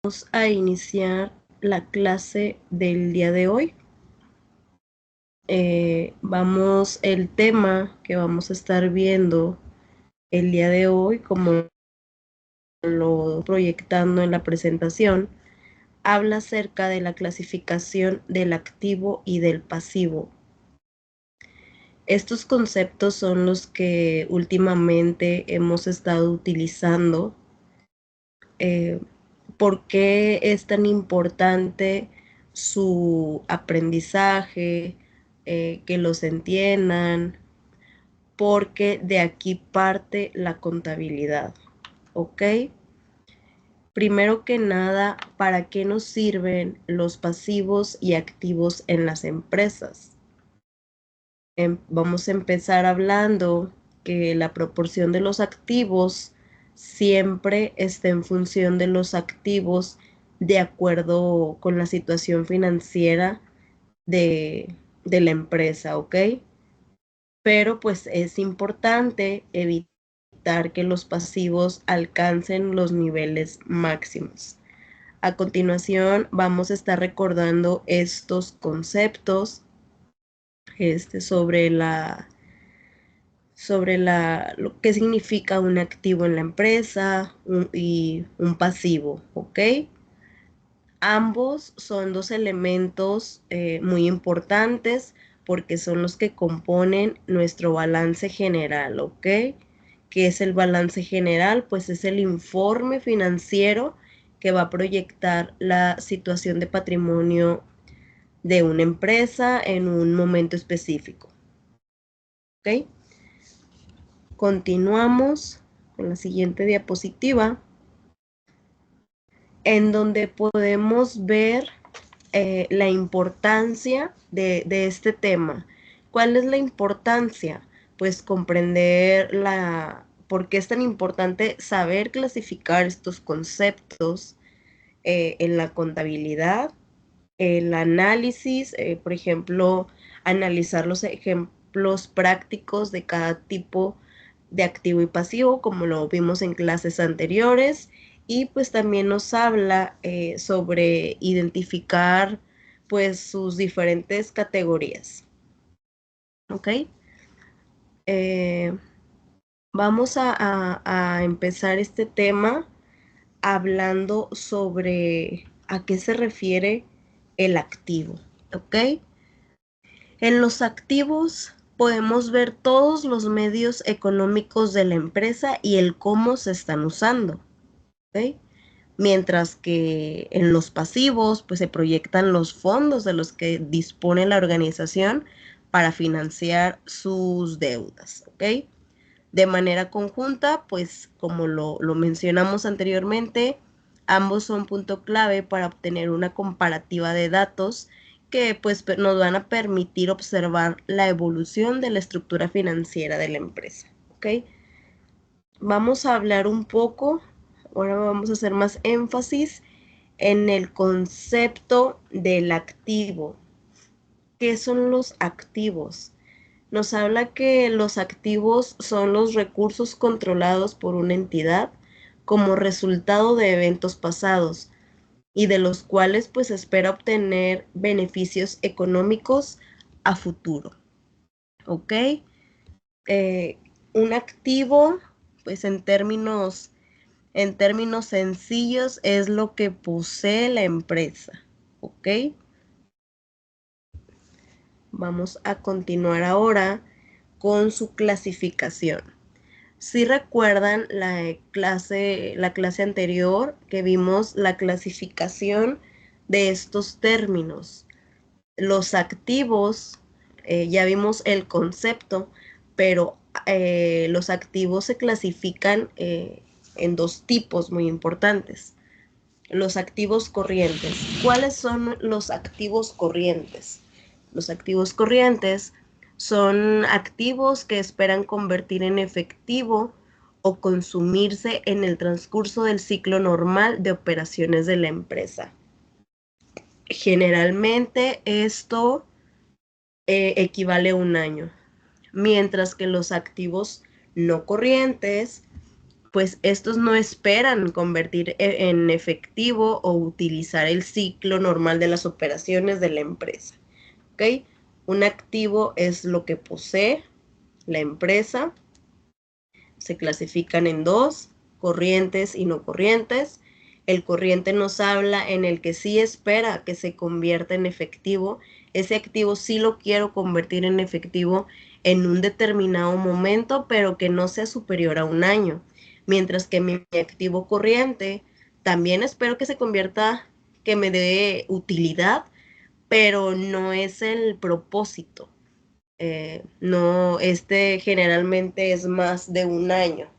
Vamos a iniciar la clase del día de hoy. El tema que vamos a estar viendo el día de hoy, como lo proyectando en la presentación, habla acerca de la clasificación del activo y del pasivo. Estos conceptos son los que últimamente hemos estado utilizando. ¿Por qué es tan importante su aprendizaje, que los entiendan? Porque de aquí parte la contabilidad, ¿ok? Primero que nada, ¿para qué nos sirven los pasivos y activos en las empresas? Vamos a empezar hablando que la proporción de los activos siempre está en función de los activos de acuerdo con la situación financiera de la empresa, ¿ok? Pero pues es importante evitar que los pasivos alcancen los niveles máximos. A continuación vamos a estar recordando estos conceptos sobre lo que significa un activo en la empresa y un pasivo, ¿ok? Ambos son dos elementos muy importantes porque son los que componen nuestro balance general, ¿ok? ¿Qué es el balance general? Pues es el informe financiero que va a proyectar la situación de patrimonio de una empresa en un momento específico, ¿ok? Continuamos con la siguiente diapositiva, en donde podemos ver la importancia de este tema. ¿Cuál es la importancia? Pues comprender por qué es tan importante saber clasificar estos conceptos en la contabilidad, el análisis, por ejemplo, analizar los ejemplos prácticos de cada tipo de activo y pasivo, como lo vimos en clases anteriores, y pues también nos habla sobre identificar pues sus diferentes categorías. ¿Ok? Vamos a empezar este tema hablando sobre a qué se refiere el activo. ¿Ok? En los activos podemos ver todos los medios económicos de la empresa y el cómo se están usando, ¿ok? Mientras que en los pasivos pues se proyectan los fondos de los que dispone la organización para financiar sus deudas, ¿ok? De manera conjunta, pues como lo mencionamos anteriormente, ambos son punto clave para obtener una comparativa de datos que pues nos van a permitir observar la evolución de la estructura financiera de la empresa, ¿ok? Vamos a hablar un poco, ahora vamos a hacer más énfasis en el concepto del activo. ¿Qué son los activos? Nos habla que los activos son los recursos controlados por una entidad como resultado de eventos pasados y de los cuales pues espera obtener beneficios económicos a futuro. ¿Ok? Eh, un activo, pues en términos sencillos, es lo que posee la empresa. ¿Ok? Vamos a continuar ahora con su clasificación. Si recuerdan la clase anterior que vimos la clasificación de estos términos. Los activos, ya vimos el concepto, pero los activos se clasifican en dos tipos muy importantes. Los activos corrientes. ¿Cuáles son los activos corrientes? Los activos corrientes son activos que esperan convertir en efectivo o consumirse en el transcurso del ciclo normal de operaciones de la empresa. Generalmente esto equivale a un año, mientras que los activos no corrientes pues estos no esperan convertir en efectivo o utilizar el ciclo normal de las operaciones de la empresa. ¿Ok? Un activo es lo que posee la empresa. Se clasifican en dos, corrientes y no corrientes. El corriente nos habla en el que sí espera que se convierta en efectivo. Ese activo sí lo quiero convertir en efectivo en un determinado momento, pero que no sea superior a un año. Mientras que mi activo corriente también espero que se convierta, que me dé utilidad, pero no es el propósito. No, generalmente es más de un año.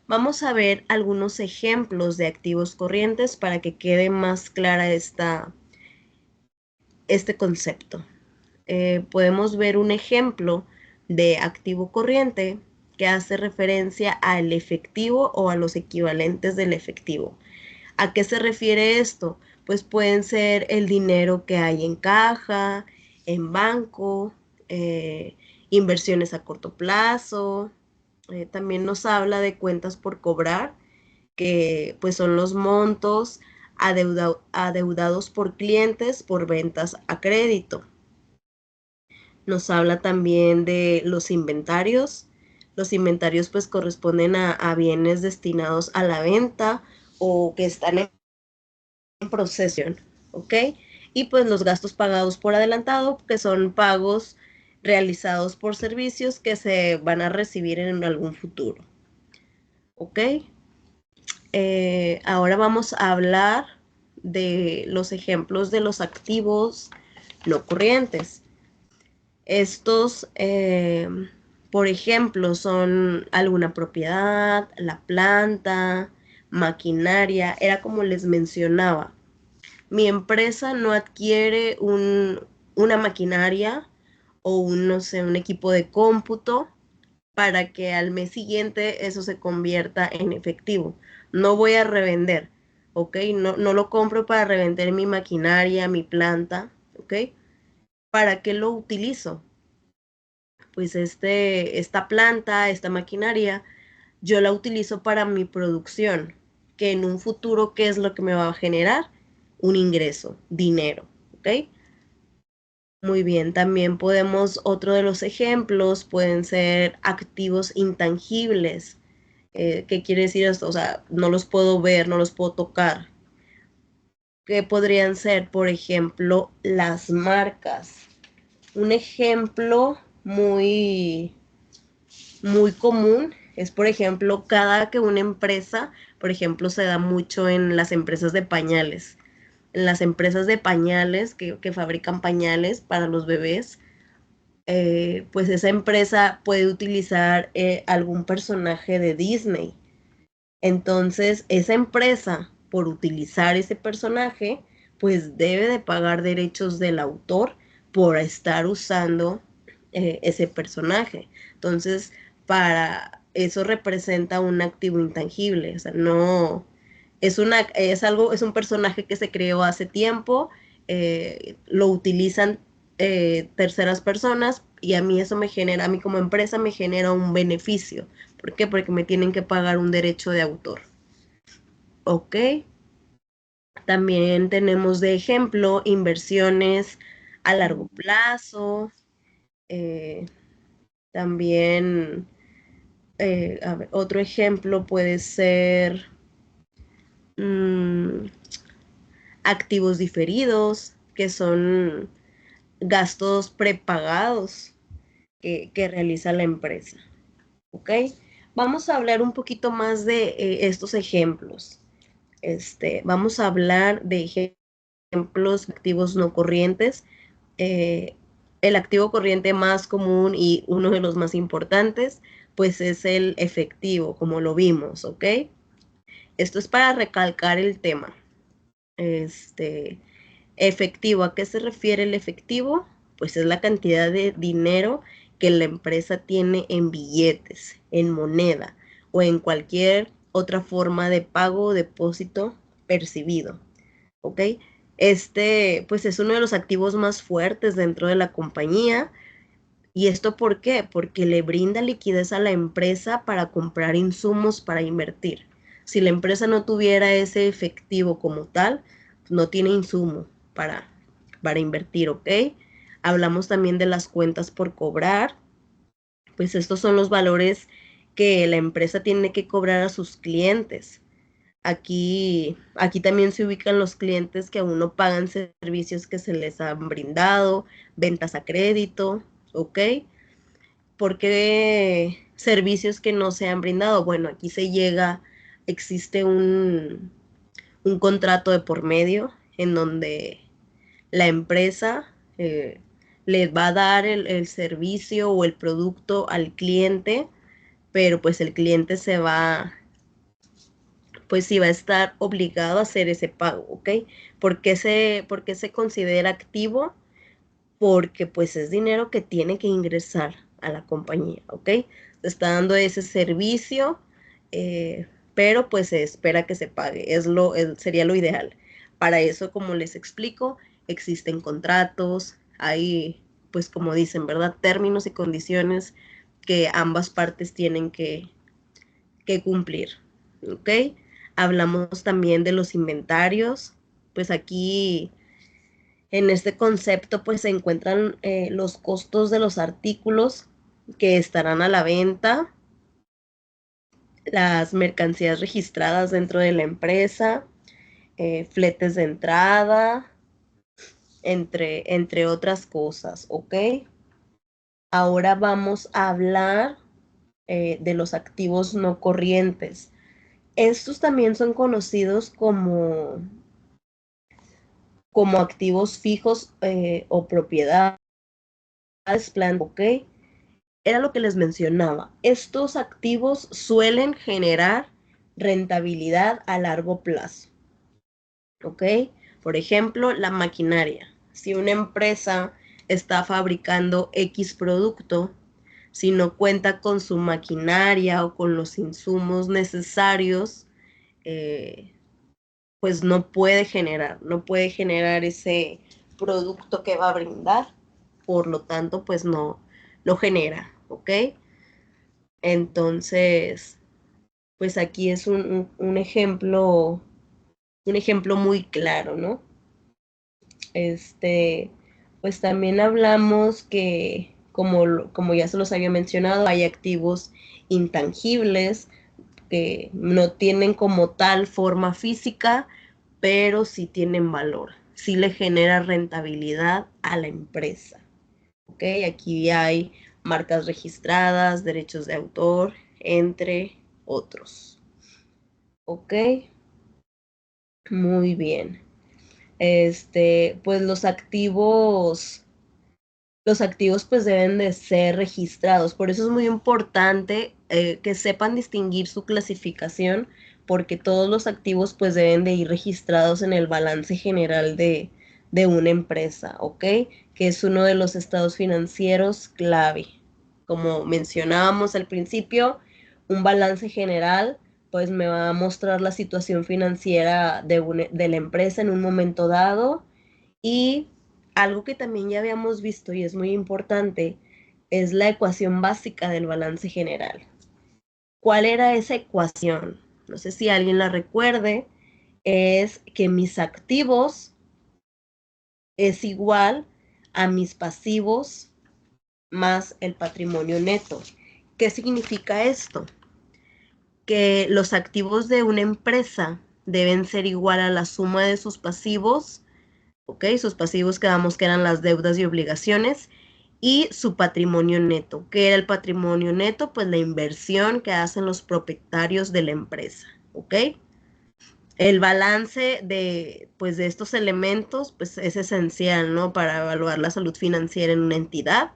Vamos a ver algunos ejemplos de activos corrientes para que quede más clara este concepto. Podemos ver un ejemplo de activo corriente que hace referencia al efectivo o a los equivalentes del efectivo. ¿A qué se refiere esto? Pues pueden ser el dinero que hay en caja, en banco, inversiones a corto plazo. También nos habla de cuentas por cobrar, que pues son los montos adeudados por clientes por ventas a crédito. Nos habla también de los inventarios. Los inventarios pues corresponden a bienes destinados a la venta o que están en proceso, ¿ok? Y pues los gastos pagados por adelantado, que son pagos realizados por servicios que se van a recibir en algún futuro, ¿ok? Ahora vamos a hablar de los ejemplos de los activos no corrientes. Estos, por ejemplo, son alguna propiedad, la planta, maquinaria, era como les mencionaba. Mi empresa no adquiere una maquinaria o no sé, un equipo de cómputo para que al mes siguiente eso se convierta en efectivo. No voy a revender, ¿ok? No lo compro para revender mi maquinaria, mi planta, ¿ok? ¿Para qué lo utilizo? Pues esta planta, esta maquinaria, yo la utilizo para mi producción, que en un futuro, ¿qué es lo que me va a generar? Un ingreso, dinero, ¿ok? Muy bien, también podemos, otro de los ejemplos pueden ser activos intangibles. ¿Qué quiere decir esto? O sea, no los puedo ver, no los puedo tocar. ¿Qué podrían ser? Por ejemplo, las marcas. Un ejemplo muy común es, por ejemplo, cada que una empresa, por ejemplo, se da mucho en las empresas de pañales. En las empresas de pañales que fabrican pañales para los bebés, pues esa empresa puede utilizar algún personaje de Disney. Entonces, esa empresa, por utilizar ese personaje, pues debe de pagar derechos del autor por estar usando ese personaje. Entonces, para eso representa un activo intangible, o sea, no es un personaje que se creó hace tiempo, lo utilizan terceras personas y a mí eso me genera, a mí como empresa me genera un beneficio. ¿Por qué? Porque me tienen que pagar un derecho de autor. ¿Ok? También tenemos de ejemplo inversiones a largo plazo. eh, también, a ver, otro ejemplo puede ser mmm, activos diferidos, que son gastos prepagados que realiza la empresa. ¿Ok? Vamos a hablar un poquito más de estos ejemplos. Vamos a hablar de ejemplos activos no corrientes. Eh, el activo corriente más común y uno de los más importantes, pues es el efectivo, como lo vimos, ¿ok? Esto es para recalcar el tema. Efectivo, ¿a qué se refiere el efectivo? Pues es la cantidad de dinero que la empresa tiene en billetes, en moneda o en cualquier otra forma de pago o depósito percibido. ¿Ok? Pues es uno de los activos más fuertes dentro de la compañía ¿Y esto por qué? Porque le brinda liquidez a la empresa para comprar insumos para invertir. Si la empresa no tuviera ese efectivo como tal, no tiene insumo para, para invertir, ¿ok? Hablamos también de las cuentas por cobrar. Pues estos son los valores que la empresa tiene que cobrar a sus clientes. Aquí también se ubican los clientes que aún no pagan servicios que se les han brindado, ventas a crédito, ¿ok? ¿Por qué servicios que no se han brindado? Bueno, aquí existe un contrato de por medio en donde la empresa le va a dar el servicio o el producto al cliente, pero pues el cliente pues sí va a estar obligado a hacer ese pago, ¿ok? Por qué se considera activo? Porque pues es dinero que tiene que ingresar a la compañía, ¿ok? Se está dando ese servicio, pero pues se espera que se pague, sería lo ideal. Para eso, como les explico, existen contratos, hay, pues como dicen, ¿verdad? Términos y condiciones que ambas partes tienen que cumplir, ¿ok? Hablamos también de los inventarios, pues aquí en este concepto pues se encuentran los costos de los artículos que estarán a la venta, las mercancías registradas dentro de la empresa, fletes de entrada, entre otras cosas, ¿ok? Ahora vamos a hablar de los activos no corrientes. Estos también son conocidos como activos fijos o propiedades, plan, ¿ok? Era lo que les mencionaba. Estos activos suelen generar rentabilidad a largo plazo, ¿ok? Por ejemplo, la maquinaria. Si una empresa está fabricando X producto, si no cuenta con su maquinaria o con los insumos necesarios, eh, pues no puede generar ese producto que va a brindar, por lo tanto, pues no lo genera, ¿ok? Entonces, pues aquí es un ejemplo muy claro, ¿no? Este, pues también hablamos que, como ya se los había mencionado, hay activos intangibles que no tienen como tal forma física, pero sí tienen valor, sí le genera rentabilidad a la empresa. ¿Ok? Aquí hay marcas registradas, derechos de autor, entre otros. ¿Ok? Muy bien. Pues los activos pues deben de ser registrados. Por eso es muy importante que sepan distinguir su clasificación, porque todos los activos pues deben de ir registrados en el balance general de una empresa, ¿ok? Que es uno de los estados financieros clave. Como mencionábamos al principio, un balance general pues me va a mostrar la situación financiera de la empresa en un momento dado, y algo que también ya habíamos visto y es muy importante es la ecuación básica del balance general. ¿Cuál era esa ecuación? No sé si alguien la recuerde. Es que mis activos es igual a mis pasivos más el patrimonio neto. ¿Qué significa esto? Que los activos de una empresa deben ser igual a la suma de sus pasivos, ¿ok? Sus pasivos quedamos que eran las deudas y obligaciones, y su patrimonio neto. ¿Qué era el patrimonio neto? Pues la inversión que hacen los propietarios de la empresa, ¿ok? El balance pues de estos elementos pues es esencial, ¿no? Para evaluar la salud financiera en una entidad,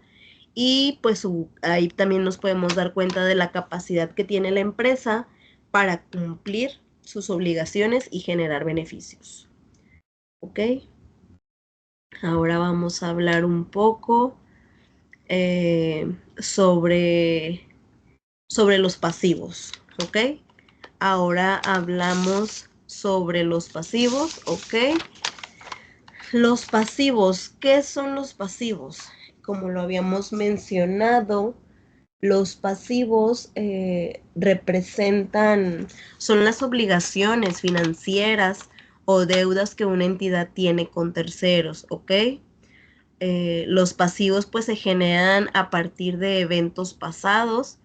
y pues ahí también nos podemos dar cuenta de la capacidad que tiene la empresa para cumplir sus obligaciones y generar beneficios, ¿ok? Ahora vamos a hablar un poco sobre los pasivos, ¿ok? Ahora hablamos sobre los pasivos, ¿ok? Los pasivos, ¿qué son los pasivos? como lo habíamos mencionado, los pasivos son las obligaciones financieras o deudas que una entidad tiene con terceros, ¿ok? Los pasivos pues se generan a partir de eventos pasados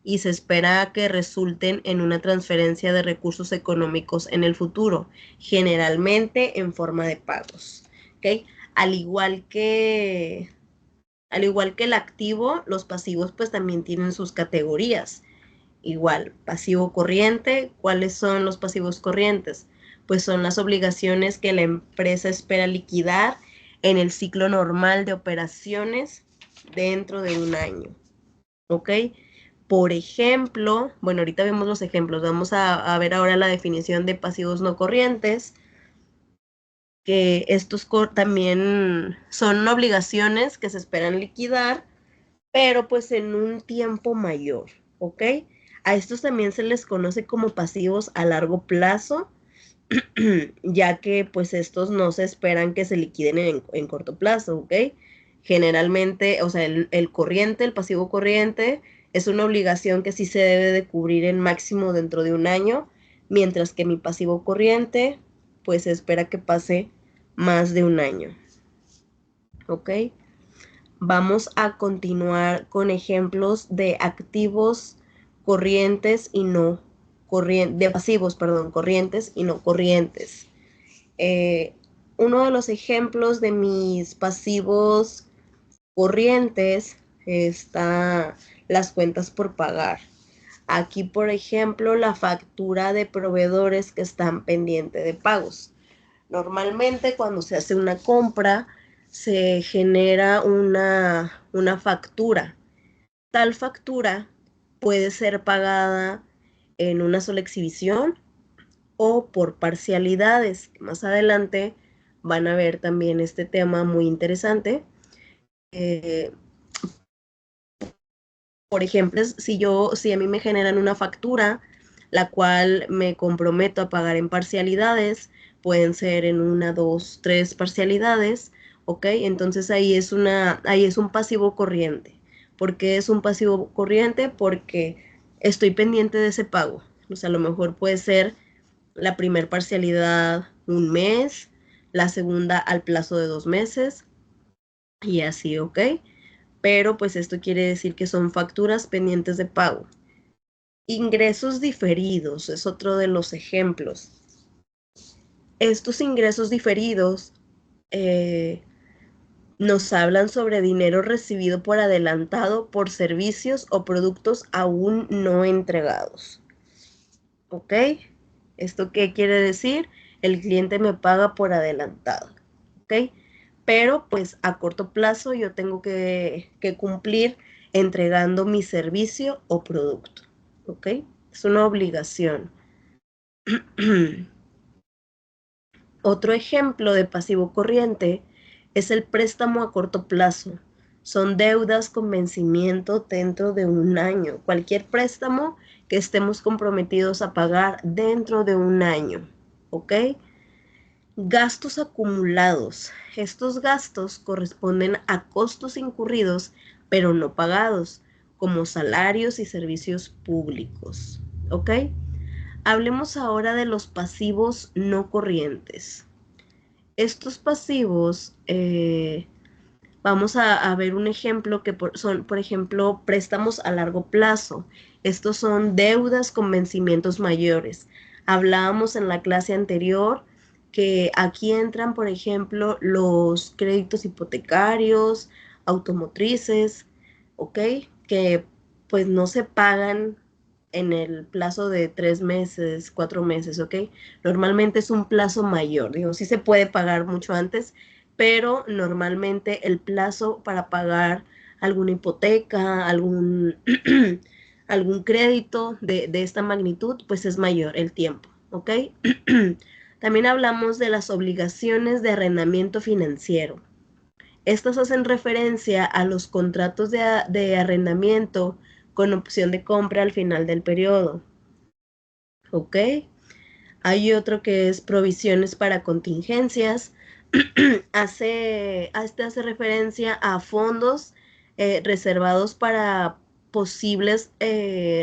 y se espera que resulten en una transferencia de recursos económicos en el futuro, generalmente en forma de pagos, ¿ok? Al igual que al igual que el activo, los pasivos pues también tienen sus categorías. Igual, pasivo corriente, ¿cuáles son los pasivos corrientes? Pues son las obligaciones que la empresa espera liquidar en el ciclo normal de operaciones dentro de un año, ¿ok? Por ejemplo, bueno, ahorita vemos los ejemplos, vamos a ver ahora la definición de pasivos no corrientes, que estos también son obligaciones que se esperan liquidar, pero pues en un tiempo mayor, ¿ok? A estos también se les conoce como pasivos a largo plazo, ya que pues estos no se esperan que se liquiden en corto plazo, ¿ok? Generalmente, o sea, el corriente, el pasivo corriente, es una obligación que sí se debe de cubrir en máximo dentro de un año, mientras que mi pasivo corriente, pues se espera que pase más de un año, ¿ok? Vamos a continuar con ejemplos de activos corrientes y no corrientes, de pasivos, perdón, corrientes y no corrientes. Uno de los ejemplos de mis pasivos corrientes está las cuentas por pagar. Aquí, por ejemplo, la factura de proveedores que están pendientes de pagos. Normalmente cuando se hace una compra se genera una factura. Tal factura puede ser pagada en una sola exhibición o por parcialidades. Más adelante van a ver también este tema muy interesante. Por ejemplo, si a mí me generan una factura, la cual me comprometo a pagar en parcialidades, pueden ser en una, dos, tres parcialidades, ¿ok? Entonces ahí es un pasivo corriente. ¿Por qué es un pasivo corriente? Porque estoy pendiente de ese pago. O sea, a lo mejor puede ser la primer parcialidad un mes, la segunda al plazo de 2 meses y así, ¿ok? Pero pues esto quiere decir que son facturas pendientes de pago. Ingresos diferidos es otro de los ejemplos. Estos ingresos diferidos nos hablan sobre dinero recibido por adelantado por servicios o productos aún no entregados. ¿Ok? ¿Esto qué quiere decir? El cliente me paga por adelantado. ¿Ok? Pero pues a corto plazo yo tengo que cumplir entregando mi servicio o producto, ¿ok? Es una obligación. Otro ejemplo de pasivo corriente es el préstamo a corto plazo. Son deudas con vencimiento dentro de un año. Cualquier préstamo que estemos comprometidos a pagar dentro de un año, ¿ok? Gastos acumulados. Estos gastos corresponden a costos incurridos pero no pagados, como salarios y servicios públicos. ¿Ok? Hablemos ahora de los pasivos no corrientes. Estos pasivos, vamos a ver un ejemplo que son, por ejemplo, préstamos a largo plazo. Estos son deudas con vencimientos mayores. Hablábamos en la clase anterior que aquí entran, por ejemplo, los créditos hipotecarios, automotrices, ¿ok? Que pues no se pagan en el plazo de 3 meses, 4 meses, ¿ok? Normalmente es un plazo mayor, digo, sí se puede pagar mucho antes, pero normalmente el plazo para pagar alguna hipoteca, algún crédito de esta magnitud, pues es mayor el tiempo, ¿ok? También hablamos de las obligaciones de arrendamiento financiero. Estas hacen referencia a los contratos de arrendamiento con opción de compra al final del periodo, ¿ok? Hay otro que es provisiones para contingencias. hace referencia a fondos reservados para posibles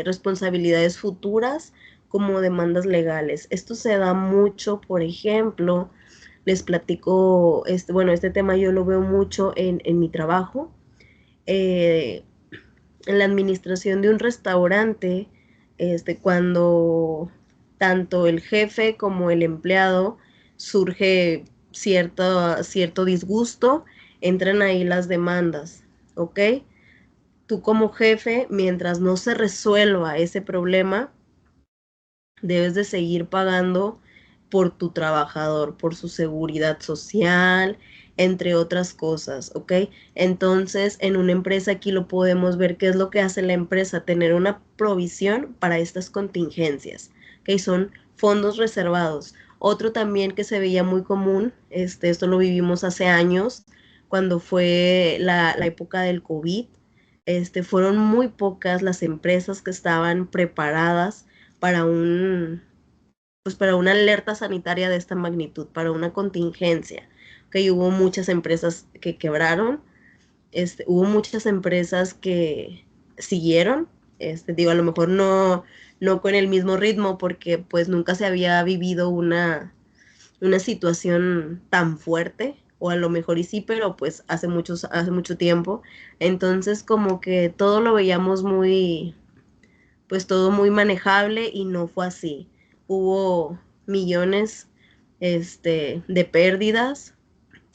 responsabilidades futuras como demandas legales. Esto se da mucho, por ejemplo, les platico, bueno, este tema yo lo veo mucho en mi trabajo. Eh, en la administración de un restaurante, cuando tanto el jefe como el empleado surge cierto disgusto, entran ahí las demandas, ¿ok? Tú como jefe, mientras no se resuelva ese problema, debes de seguir pagando por tu trabajador, por su seguridad social, entre otras cosas, ¿ok? Entonces, en una empresa aquí lo podemos ver qué es lo que hace la empresa, tener una provisión para estas contingencias, ¿ok? Son fondos reservados. Otro también que se veía muy común, esto lo vivimos hace años, cuando fue la época del COVID, fueron muy pocas las empresas que estaban preparadas para pues para una alerta sanitaria de esta magnitud, para una contingencia. Que hubo muchas empresas que quebraron, hubo muchas empresas que siguieron, digo, a lo mejor no con el mismo ritmo, porque pues nunca se había vivido una situación tan fuerte, o a lo mejor y sí, pero pues hace mucho tiempo. Entonces como que todo lo veíamos pues todo muy manejable y no fue así. Hubo millones de pérdidas,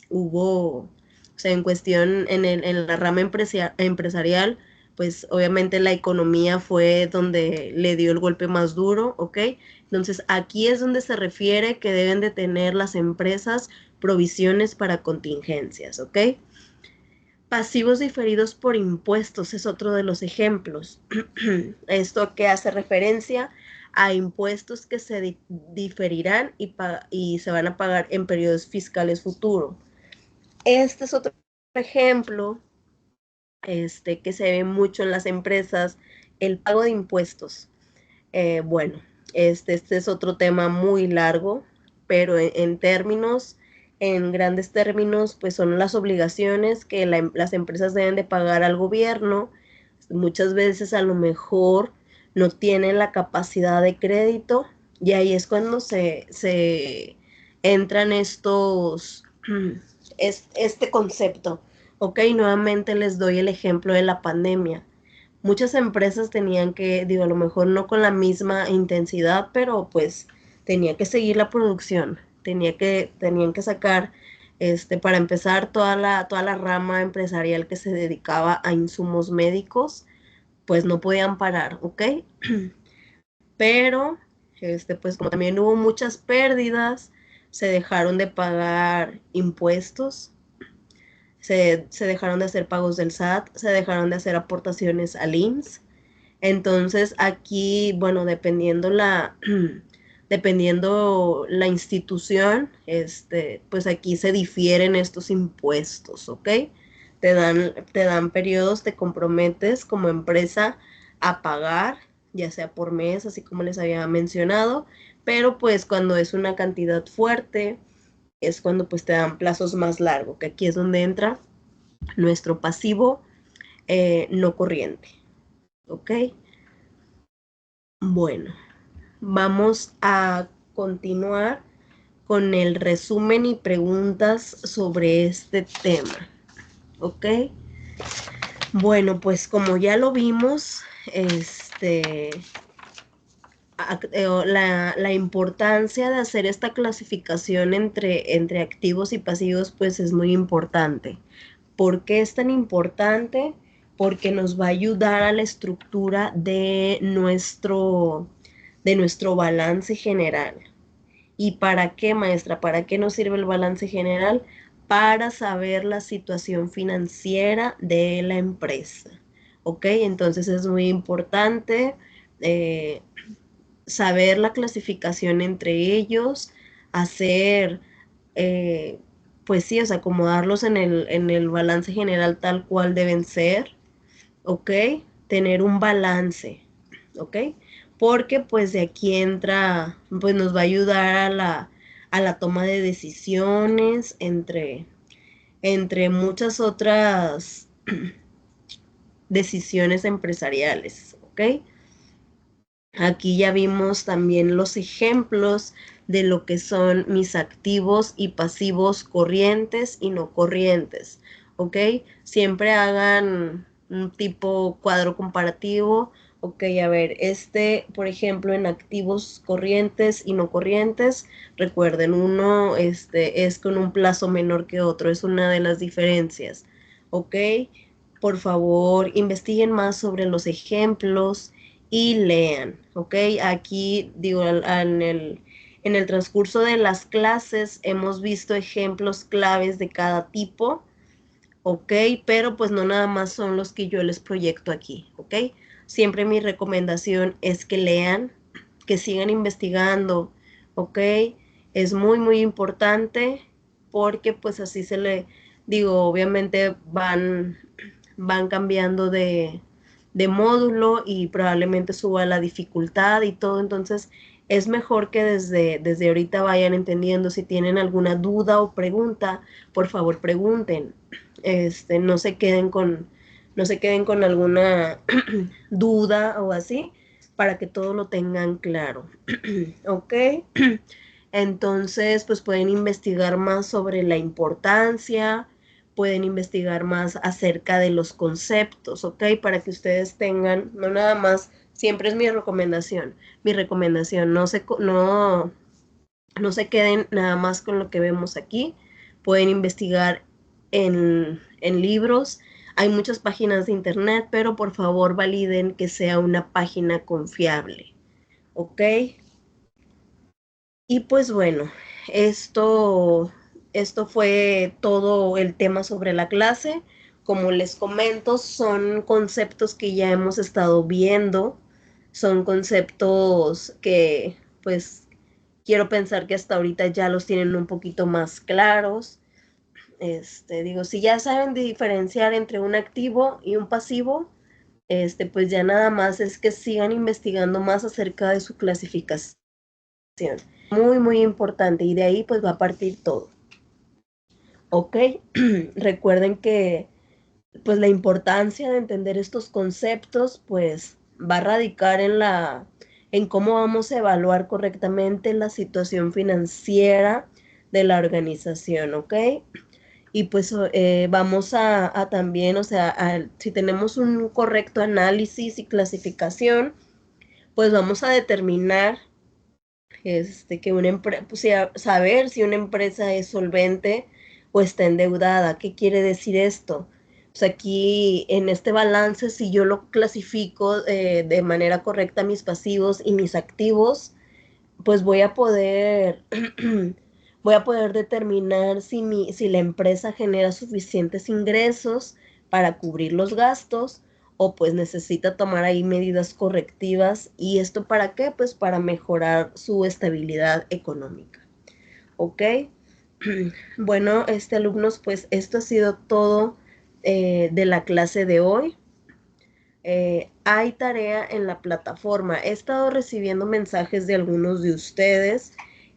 o sea, en cuestión, en la rama empresarial, pues obviamente la economía fue donde le dio el golpe más duro, ¿ok? Entonces aquí es donde se refiere que deben de tener las empresas provisiones para contingencias, ¿ok? Pasivos diferidos por impuestos es otro de los ejemplos. Esto que hace referencia a impuestos que se diferirán y se van a pagar en periodos fiscales futuros. Este es otro ejemplo que se ve mucho en las empresas, el pago de impuestos. Bueno, este es otro tema muy largo, pero en grandes términos, pues son las obligaciones que las empresas deben de pagar al gobierno. Muchas veces a lo mejor no tienen la capacidad de crédito y ahí es cuando se entran este concepto. Ok, nuevamente les doy el ejemplo de la pandemia. Muchas empresas tenían que, digo, a lo mejor no con la misma intensidad, pero pues tenía que seguir la producción, tenían que sacar, para empezar, toda la rama empresarial que se dedicaba a insumos médicos, pues no podían parar, ¿ok? Pero, pues como también hubo muchas pérdidas, se dejaron de pagar impuestos, se dejaron de hacer pagos del SAT, se dejaron de hacer aportaciones al IMSS. Entonces aquí, bueno, dependiendo la institución, pues aquí se difieren estos impuestos, ¿ok? Te dan periodos, te comprometes como empresa a pagar, ya sea por mes, así como les había mencionado, pero pues cuando es una cantidad fuerte, es cuando pues te dan plazos más largos, que aquí es donde entra nuestro pasivo no corriente, ¿ok? Bueno, vamos a continuar con el resumen y preguntas sobre este tema, ¿ok? Bueno, pues como ya lo vimos, la importancia de hacer esta clasificación entre activos y pasivos, pues es muy importante. ¿Por qué es tan importante? Porque nos va a ayudar a la estructura de nuestro balance general. ¿Y para qué, maestra? ¿Para qué nos sirve el balance general? Para saber la situación financiera de la empresa. ¿Ok? Entonces es muy importante saber la clasificación entre ellos, hacer, pues sí, o sea, acomodarlos en el balance general tal cual deben ser, ¿ok? Tener un balance, ¿ok? Porque pues de aquí entra, pues nos va a ayudar a la toma de decisiones, entre muchas otras decisiones empresariales, ¿ok? Aquí ya vimos también los ejemplos de lo que son mis activos y pasivos corrientes y no corrientes, ¿ok? Siempre hagan un tipo cuadro comparativo. Ok, a ver, por ejemplo, en activos corrientes y no corrientes, recuerden, uno es con un plazo menor que otro, es una de las diferencias, ¿ok? Por favor, investiguen más sobre los ejemplos y lean, ¿ok? Aquí, digo, en el transcurso de las clases hemos visto ejemplos claves de cada tipo, ¿ok? Pero pues no nada más son los que yo les proyecto aquí, ¿ok? Siempre mi recomendación es que lean, que sigan investigando, ¿ok? Es muy, muy importante porque pues así digo, obviamente van cambiando de módulo y probablemente suba la dificultad y todo, entonces es mejor que desde ahorita vayan entendiendo. Si tienen alguna duda o pregunta, por favor pregunten. No se queden con alguna duda o así, para que todo lo tengan claro. ¿Ok? Entonces, pues pueden investigar más sobre la importancia, pueden investigar más acerca de los conceptos, ¿ok? Para que ustedes tengan, no nada más, siempre es mi recomendación, no se queden nada más con lo que vemos aquí, pueden investigar en libros, hay muchas páginas de internet, pero por favor validen que sea una página confiable, ¿ok? Y pues bueno, esto, esto fue todo el tema sobre la clase. Como les comento, son conceptos que ya hemos estado viendo, son conceptos que pues quiero pensar que hasta ahorita ya los tienen un poquito más claros. Digo, si ya saben diferenciar entre un activo y un pasivo, pues ya nada más es que sigan investigando más acerca de su clasificación. Muy, muy importante, y de ahí pues va a partir todo. Ok, recuerden que pues la importancia de entender estos conceptos pues va a radicar en cómo vamos a evaluar correctamente la situación financiera de la organización, ¿ok? Y pues vamos a también, o sea, si tenemos un correcto análisis y clasificación, pues vamos a determinar que una empresa, pues, saber si una empresa es solvente o está endeudada. ¿Qué quiere decir esto? Pues aquí en este balance, si yo lo clasifico de manera correcta mis pasivos y mis activos, pues voy a poder determinar si la empresa genera suficientes ingresos para cubrir los gastos o pues necesita tomar ahí medidas correctivas. ¿Y esto para qué? Pues para mejorar su estabilidad económica. ¿Ok? Bueno, alumnos, pues esto ha sido todo de la clase de hoy. Hay tarea en la plataforma. He estado recibiendo mensajes de algunos de ustedes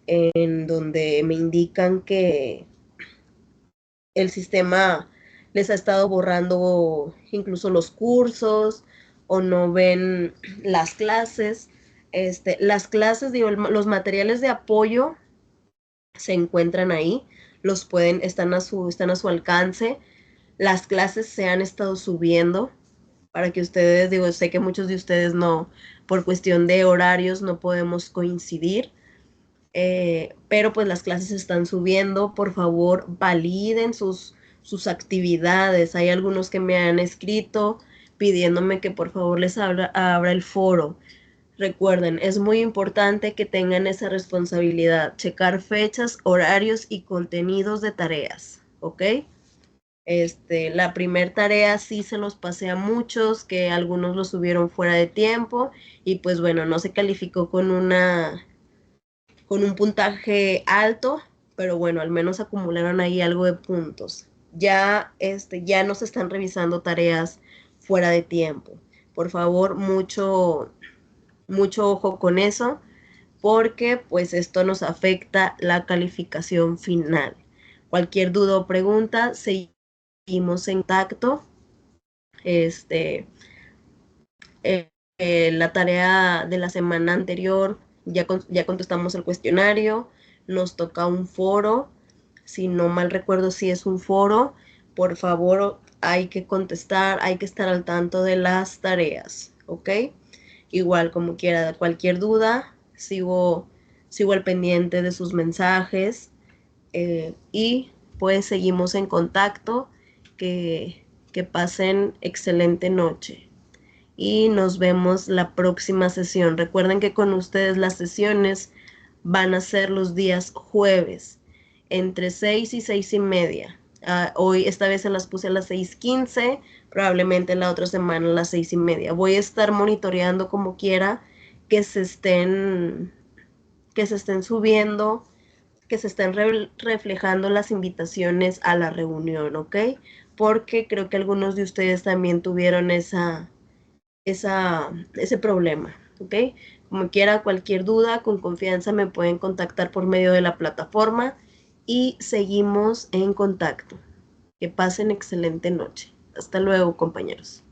en donde me indican que el sistema les ha estado borrando incluso los cursos o no ven las clases. Las clases, digo, los materiales de apoyo se encuentran ahí, están a su alcance. Las clases se han estado subiendo para que ustedes, digo, sé que muchos de ustedes no, por cuestión de horarios no podemos coincidir, pero pues las clases están subiendo. Por favor, validen sus actividades. Hay algunos que me han escrito pidiéndome que por favor les abra el foro. Recuerden, es muy importante que tengan esa responsabilidad, checar fechas, horarios y contenidos de tareas, ¿ok? La primer tarea sí se los pasé a muchos, que algunos lo subieron fuera de tiempo y pues bueno, no se calificó con un puntaje alto, pero bueno, al menos acumularon ahí algo de puntos. Ya no se están revisando tareas fuera de tiempo. Por favor, mucho ojo con eso, porque pues esto nos afecta la calificación final. Cualquier duda o pregunta, seguimos en contacto. Este, la tarea de la semana anterior, ya contestamos el cuestionario, nos toca un foro, si no mal recuerdo si es un foro, por favor hay que contestar, hay que estar al tanto de las tareas, ¿ok? Igual como quiera, cualquier duda, sigo al pendiente de sus mensajes y pues seguimos en contacto, que pasen excelente noche y nos vemos la próxima sesión. Recuerden que con ustedes las sesiones van a ser los días jueves, entre 6 y 6:30. Hoy, esta vez se las puse a las 6:15, probablemente la otra semana a las 6:30. Voy a estar monitoreando como quiera que se estén, que se estén subiendo, que se estén reflejando las invitaciones a la reunión, ¿ok? Porque creo que algunos de ustedes también tuvieron ese problema, ¿ok? Como quiera, cualquier duda, con confianza me pueden contactar por medio de la plataforma y seguimos en contacto. Que pasen excelente noche. Hasta luego, compañeros.